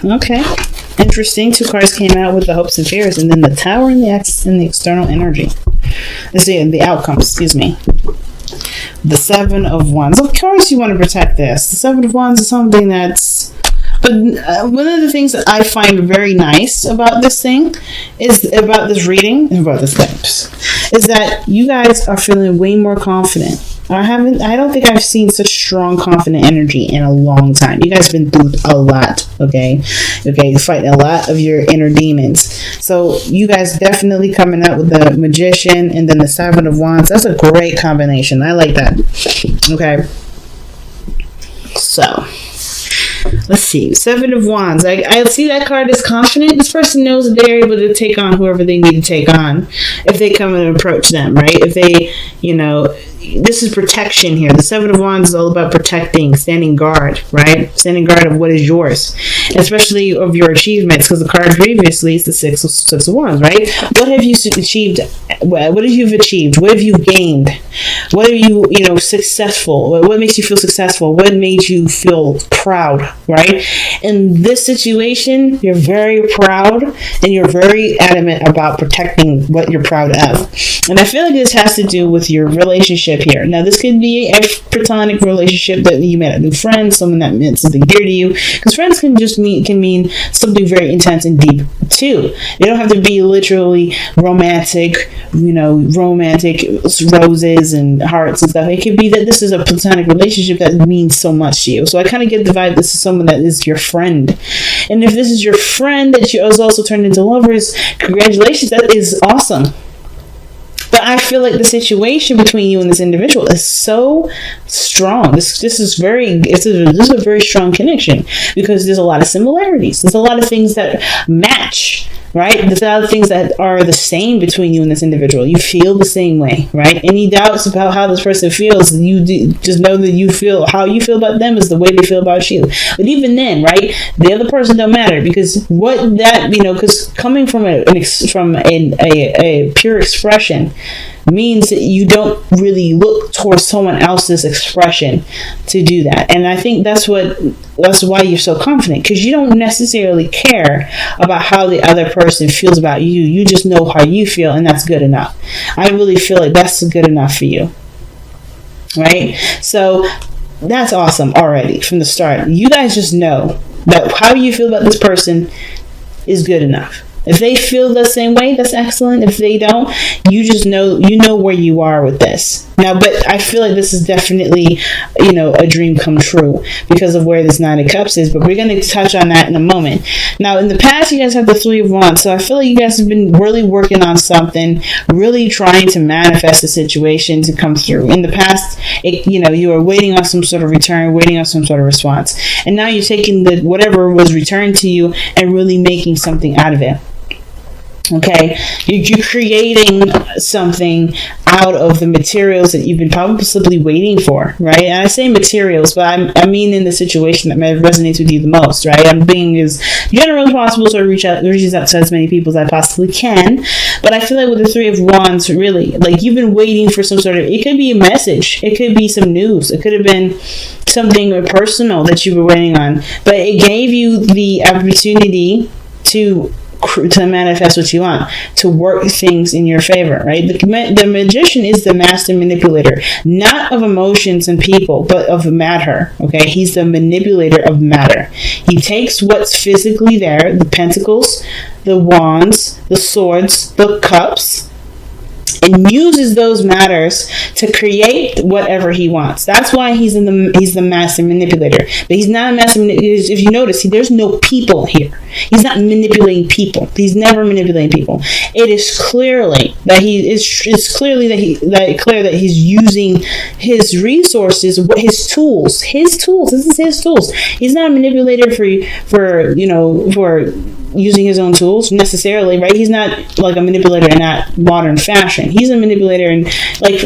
Okay. Interesting. Two cards came out with the hopes and fears, and then the Tower and the external energy. Let's see the outcome. Excuse me. The Seven of Wands. Of course, you want to protect this. The Seven of Wands is something that's. But one of the things that I find very nice about this thing is about this reading and about this steps is that you guys are feeling way more confident. I don't think I've seen such strong, confident energy in a long time. You guys have been through a lot, okay? Okay, fighting a lot of your inner demons. So you guys definitely coming out with the Magician and then the Seven of Wands. That's a great combination. I like that. Okay. So, let's see. Seven of Wands. I see that card as confident. This person knows that they're able to take on whoever they need to take on if they come and approach them, right? If they, this is protection here. The Seven of Wands is all about protecting, standing guard, right? Standing guard of what is yours, especially of your achievements, because the card previously is the Six of Wands, right? What have you achieved? What have you achieved? What have you gained? What are you, successful? What makes you feel successful? What made you feel proud, right? In this situation, you're very proud and you're very adamant about protecting what you're proud of. And I feel like this has to do with your relationship here. Now, this could be a platonic relationship that you met a new friend, someone that meant something dear to you, because friends can mean something very intense and deep too. They don't have to be literally romantic, romantic roses and hearts and stuff. It could be that this is a platonic relationship that means so much to you. So I kind of get the vibe this is someone that is your friend. And if this is your friend that you has also turned into lovers, congratulations, that is awesome. But I feel like the situation between you and this individual is so strong. This is a very strong connection because there's a lot of similarities. There's a lot of things that match, right? There's a lot of things that are the same between you and this individual. You feel the same way, right? Any doubts about how this person feels, just know that how you feel about them is the way they feel about you. But even then, right, the other person don't matter because because coming from a pure expression means that you don't really look towards someone else's expression to do that. And I think that's why you're so confident, because you don't necessarily care about how the other person feels about you. You just know how you feel, and that's good enough. I really feel like that's good enough for you, right? So that's awesome already from the start. You guys just know that how you feel about this person is good enough. If they feel the same way, that's excellent. If they don't, you just know where you are with this. Now, but I feel like this is definitely, a dream come true because of where this Nine of Cups is. But we're going to touch on that in a moment. Now, in the past, you guys have the Three of Wands. So I feel like you guys have been really working on something, really trying to manifest a situation to come through. In the past, you were waiting on some sort of return, waiting on some sort of response. And now you're taking whatever was returned to you and really making something out of it. Okay, you're creating something out of the materials that you've been possibly waiting for, right? And I say materials, but I mean in the situation that may resonate with you the most, right? I'm being as general as possible, so I reaches out to as many people as I possibly can. But I feel like with the Three of Wands, really, like you've been waiting for some sort of, it could be a message, it could be some news, it could have been something personal that you were waiting on, but it gave you the opportunity to manifest what you want, to work things in your favor, right? The magician is the master manipulator, not of emotions and people, but of matter, okay? He's the manipulator of matter. He takes what's physically there, the pentacles, the wands, the swords, the cups, and uses those matters to create whatever he wants. That's why he's the master manipulator. But he's not a master manipulator. If you notice, there's no people here. He's not manipulating people. He's never manipulating people. It is clearly that he's using his resources, his tools. This is his tools. He's not a manipulator for using his own tools necessarily, right? He's not like a manipulator in that modern fashion. He's a manipulator in like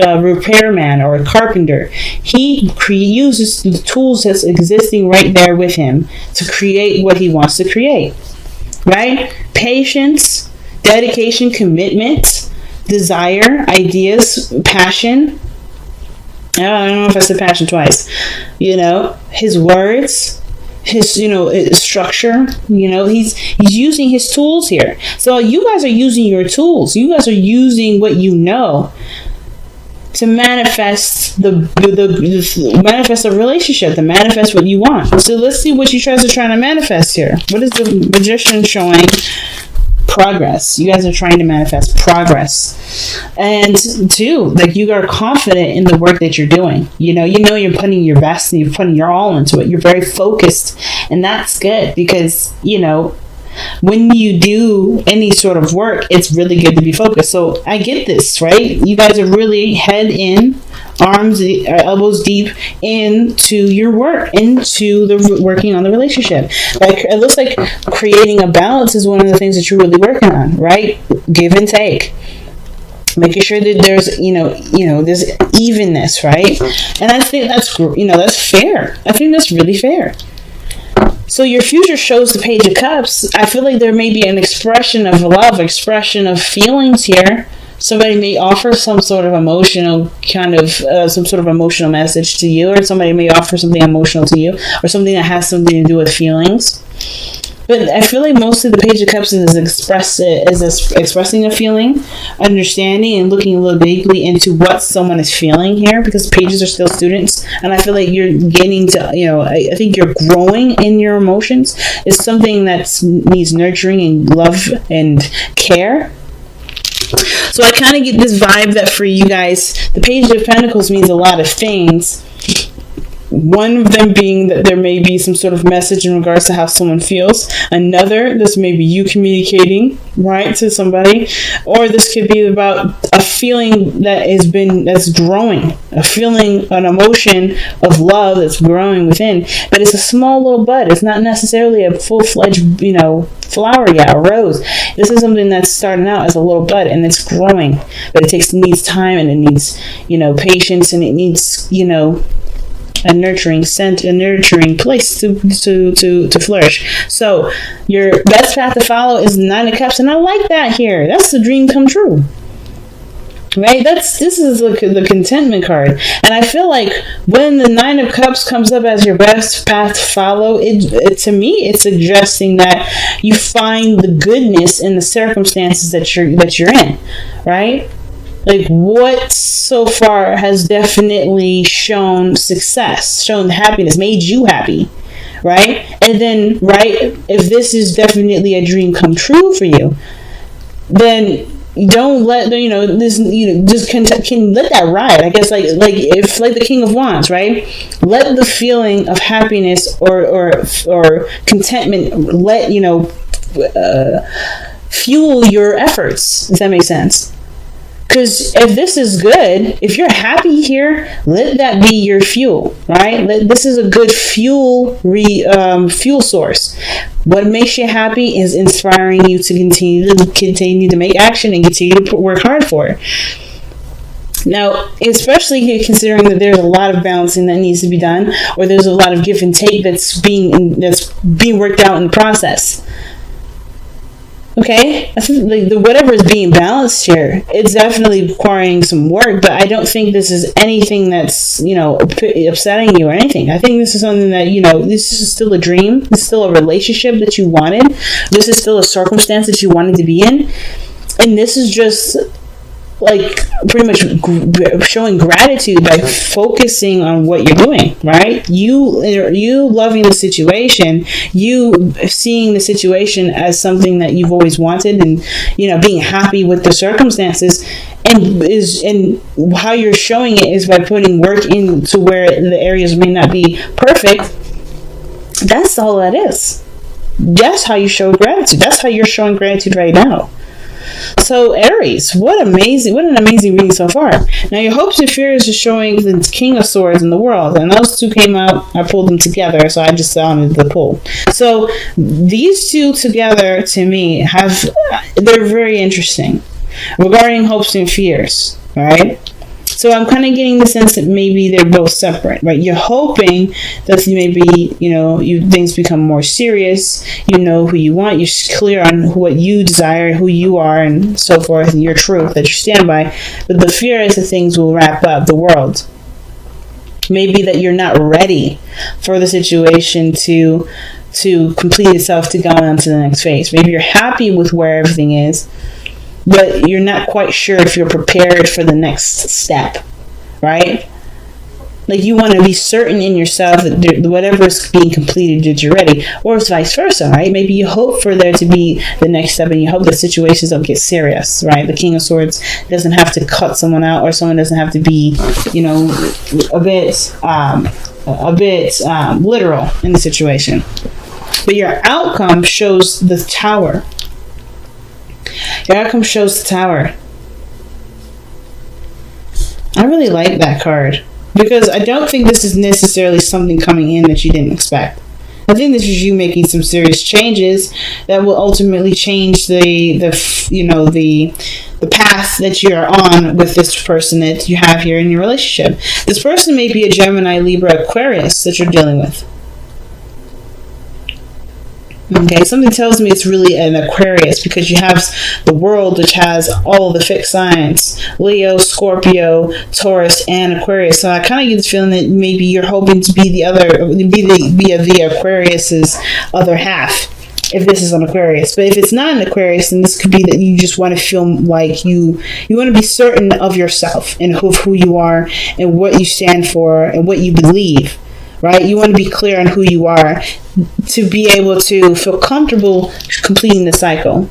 a repairman or a carpenter. He uses the tools that's existing right there with him to create what he wants to create, right? Patience, dedication, commitment, desire, ideas, passion. I don't know if I said passion twice. His words, his structure. He's using his tools here. So you guys are using your tools. You guys are using what you know to manifest manifest a relationship, to manifest what you want. So let's see what you guys are trying to manifest here. What is the Magician showing? Progress. You guys are trying to manifest progress. And two, like, you are confident in the work that you're doing. You're putting your best and you're putting your all into it. You're very focused, and that's good, because when you do any sort of work, it's really good to be focused. So I get this, right? You guys are really head in, arms, elbows deep into your work, into the working on the relationship. Like, it looks like creating a balance is one of the things that you're really working on, right? Give and take. Making sure that there's, there's evenness, right? And I think that's fair. I think that's really fair. So your future shows the Page of Cups. I feel like there may be an expression of love, expression of feelings here. Somebody may offer some sort of emotional some sort of emotional message to you, or somebody may offer something emotional to you, or something that has something to do with feelings. But I feel like mostly the Page of Cups is expressing a feeling, understanding, and looking a little deeply into what someone is feeling here, because pages are still students, and I feel like you're getting to, I think you're growing in your emotions. It's something that needs nurturing and love and care. So I kind of get this vibe that for you guys, the Page of Pentacles means a lot of things. One of them being that there may be some sort of message in regards to how someone feels. Another, this may be you communicating, right, to somebody. Or this could be about a feeling that's growing. A feeling, an emotion of love that's growing within. But it's a small little bud. It's not necessarily a full-fledged, flower yet, a rose. This is something that's starting out as a little bud, and it's growing. But it needs time, and it needs, patience, and it needs, a nurturing place to flourish. So your best path to follow is the Nine of Cups, and I like that here. That's the dream come true, right? This is the contentment card, and I feel like when the Nine of Cups comes up as your best path to follow, to me it's suggesting that you find the goodness in the circumstances that you're in, right? Like, what so far has definitely shown success, shown happiness, made you happy, right? And then, right, if this is definitely a dream come true for you, then don't let just can let that ride. I guess like the King of Wands, right? Let the feeling of happiness or contentment fuel your efforts. Does that make sense? Because if this is good, if you're happy here, let that be your fuel, right? This is a good fuel source. What makes you happy is inspiring you to continue to make action and continue to work hard for it. Now, especially considering that there's a lot of balancing that needs to be done, or there's a lot of give and take that's being worked out in the process. Okay, I think whatever is being balanced here, it's definitely requiring some work, but I don't think this is anything that's, upsetting you or anything. I think this is something that, this is still a dream. This is still a relationship that you wanted. This is still a circumstance that you wanted to be in. And this is just like pretty much showing gratitude by focusing on what you're doing, right? You loving the situation, you seeing the situation as something that you've always wanted, and being happy with the circumstances, and how you're showing it is by putting work into where the areas may not be perfect. That's all that is. That's how you show gratitude. That's how you're showing gratitude right now. So Aries, what an amazing reading so far. Now your hopes and fears are showing the King of Swords in the world, and those two came out. I pulled them together, so I just wanted the pull. So these two together, to me, they're very interesting regarding hopes and fears. All right. So I'm kind of getting the sense that maybe they're both separate, right? You're hoping that maybe, things become more serious. You know who you want. You're clear on what you desire, who you are, and so forth, and your truth that you stand by. But the fear is that things will wrap up the world. Maybe that you're not ready for the situation to complete itself, to go on to the next phase. Maybe you're happy with where everything is, but you're not quite sure if you're prepared for the next step, right? Like, you want to be certain in yourself that whatever is being completed, that you're ready. Or it's vice versa, right? Maybe you hope for there to be the next step, and you hope that situations don't get serious, right? The King of Swords doesn't have to cut someone out, or someone doesn't have to be, a bit literal in the situation. But your outcome shows the Tower. Your outcome shows the Tower. I really like that card, because I don't think this is necessarily something coming in that you didn't expect. I think this is you making some serious changes that will ultimately change the path that you're on with this person that you have here in your relationship. This person may be a Gemini, Libra, Aquarius that you're dealing with. Okay, something tells me it's really an Aquarius, because you have the World, which has all the fixed signs: Leo, Scorpio, Taurus, and Aquarius. So I kind of get this feeling that maybe you're hoping to be the Aquarius's other half, if this is an Aquarius. But if it's not an Aquarius, then this could be that you just want to feel like you want to be certain of yourself and of who you are and what you stand for and what you believe. Right? You want to be clear on who you are to be able to feel comfortable completing the cycle,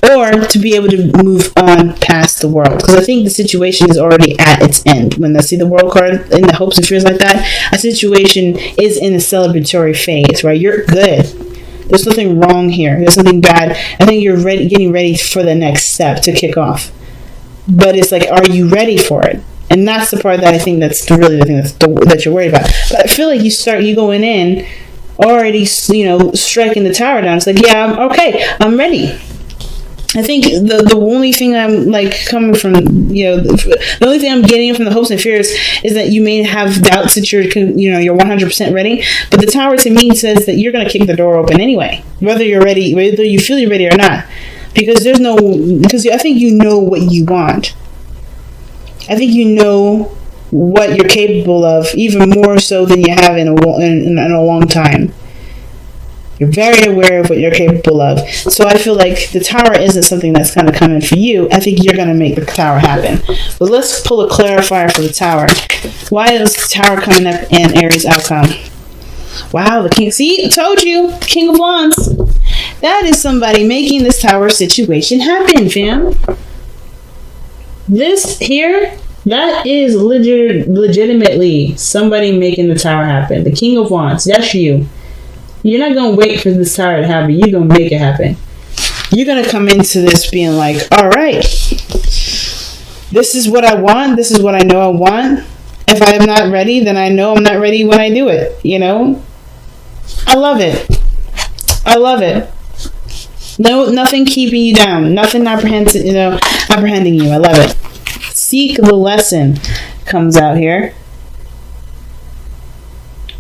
or to be able to move on past the World. Because I think the situation is already at its end. When I see the World card in the hopes and fears like that, a situation is in a celebratory phase, right? You're good. There's nothing wrong here. There's nothing bad. I think you're getting ready for the next step to kick off. But it's like, are you ready for it? And that's the part that I think that's really the thing that you're worried about. But I feel like you going in already, striking the Tower down. It's like, yeah, I'm ready. I think the only thing I'm coming from, the only thing I'm getting from the hopes and fears is that you may have doubts that you're 100% ready. But the Tower to me says that you're going to kick the door open anyway, whether you're ready, whether you feel you're ready or not, because I think you know what you want. I think you know what you're capable of, even more so than you have in a long time. You're very aware of what you're capable of. So I feel like the Tower isn't something that's kind of coming for you. I think you're going to make the Tower happen. But let's pull a clarifier for the Tower. Why is the Tower coming up in Aries outcome? Wow, the King. See, I told you. King of Wands. That is somebody making this Tower situation happen, fam. This here, that is legitimately somebody making the Tower happen. The King of Wands, that's you. You're not going to wait for this Tower to happen. You're going to make it happen. You're going to come into this being like, all right, this is what I want. This is what I know I want. If I am not ready, then I know I'm not ready when I do it. I love it. I love it. No, nothing keeping you down. Nothing apprehending you. I love it. Seek the lesson comes out here.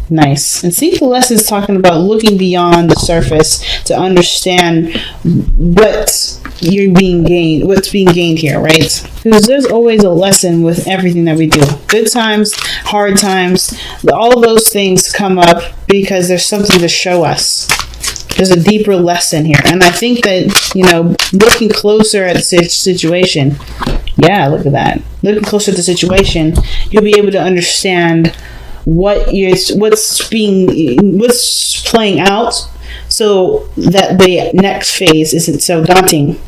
Nice. And seek the lesson is talking about looking beyond the surface to understand what's being gained here, right? Because there's always a lesson with everything that we do. Good times, hard times, all of those things come up because there's something to show us. There's a deeper lesson here. And I think that, looking closer at the situation, yeah, look at that. Looking closer at the situation, you'll be able to understand what's playing out, so that the next phase isn't so daunting.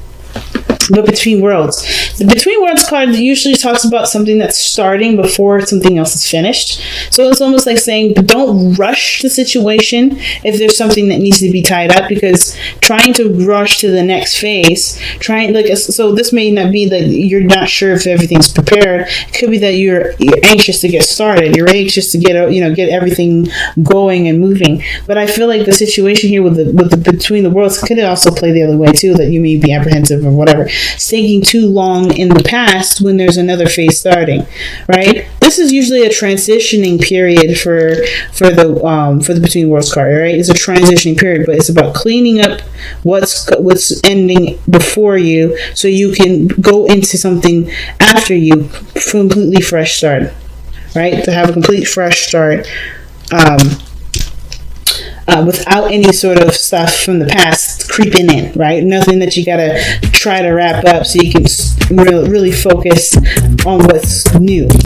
But Between Worlds. The Between Worlds card usually talks about something that's starting before something else is finished. So it's almost like saying, don't rush the situation if there's something that needs to be tied up, because trying to rush to the next phase, so this may not be that you're not sure if everything's prepared. It could be that you're anxious to get started. You're anxious to get everything going and moving. But I feel like the situation here with the Between the Worlds could also play the other way too, that you may be apprehensive or whatever. It's taking too long in the past when there's another phase starting, right? This is usually a transitioning period for the Between Worlds card, right? It's a transitioning period, but it's about cleaning up what's ending before you, so you can go into something after you, completely fresh start. right? To have a complete fresh start. Without any sort of stuff from the past creeping in, right? Nothing that you gotta try to wrap up so you can really focus on what's new.